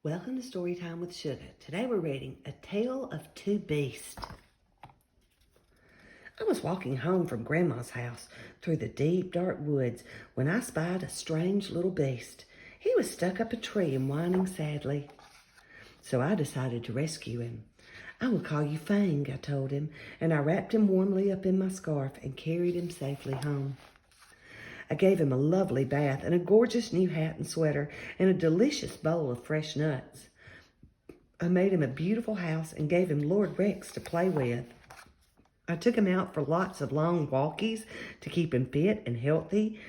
Welcome to Storytime with Sugar. Today we're reading A Tale of Two Beasts. I was walking home from Grandma's house through the deep, dark woods when I spied a strange little beast. He was stuck up a tree and whining sadly. So I decided to rescue him. "I will call you Fang," I told him, and I wrapped him warmly up in my scarf and carried him safely home. I gave him a lovely bath and a gorgeous new hat and sweater and a delicious bowl of fresh nuts. I made him a beautiful house and gave him Lord Rex to play with. I took him out for lots of long walkies to keep him fit and healthy,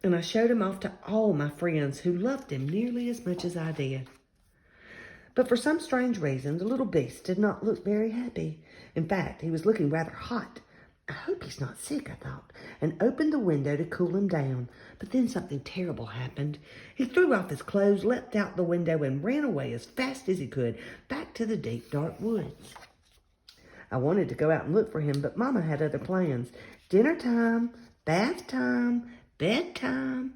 and I showed him off to all my friends who loved him nearly as much as I did. But for some strange reason, the little beast did not look very happy. In fact, he was looking rather hot. "I hope he's not sick," I thought, and opened the window to cool him down. But then something terrible happened. He threw off his clothes, leapt out the window, and ran away as fast as he could, back to the deep, dark woods. I wanted to go out and look for him, but Mama had other plans. Dinner time, bath time, bedtime.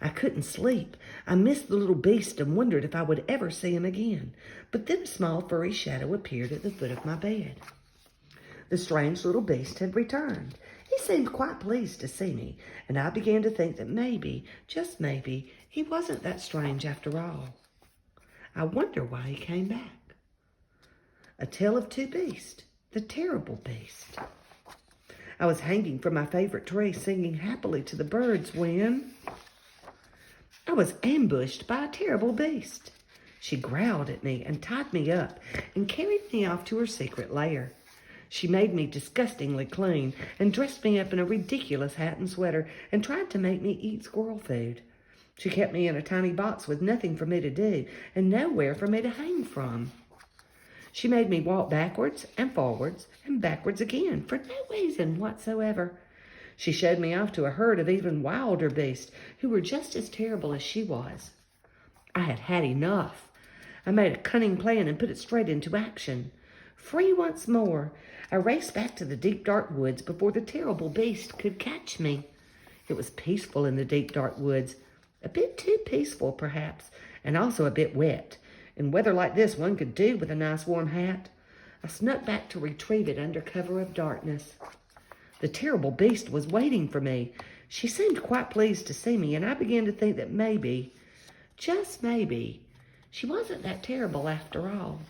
I couldn't sleep. I missed the little beast and wondered if I would ever see him again. But then a small furry shadow appeared at the foot of my bed. The strange little beast had returned. He seemed quite pleased to see me, and I began to think that maybe, just maybe, he wasn't that strange after all. I wonder why he came back. A Tale of Two Beasts, the terrible beast. I was hanging from my favorite tree, singing happily to the birds when I was ambushed by a terrible beast. She growled at me and tied me up and carried me off to her secret lair. She made me disgustingly clean and dressed me up in a ridiculous hat and sweater and tried to make me eat squirrel food. She kept me in a tiny box with nothing for me to do and nowhere for me to hang from. She made me walk backwards and backwards again for no reason whatsoever. She showed me off to a herd of even wilder beasts who were just as terrible as she was. I had had enough. I made a cunning plan and put it straight into action. Free once more, I raced back to the deep, dark woods before the terrible beast could catch me. It was peaceful in the deep, dark woods, a bit too peaceful, perhaps, and also a bit wet. In weather like this, one could do with a nice warm hat. I snuck back to retrieve it under cover of darkness. The terrible beast was waiting for me. She seemed quite pleased to see me, and I began to think that maybe, just maybe, she wasn't that terrible after all.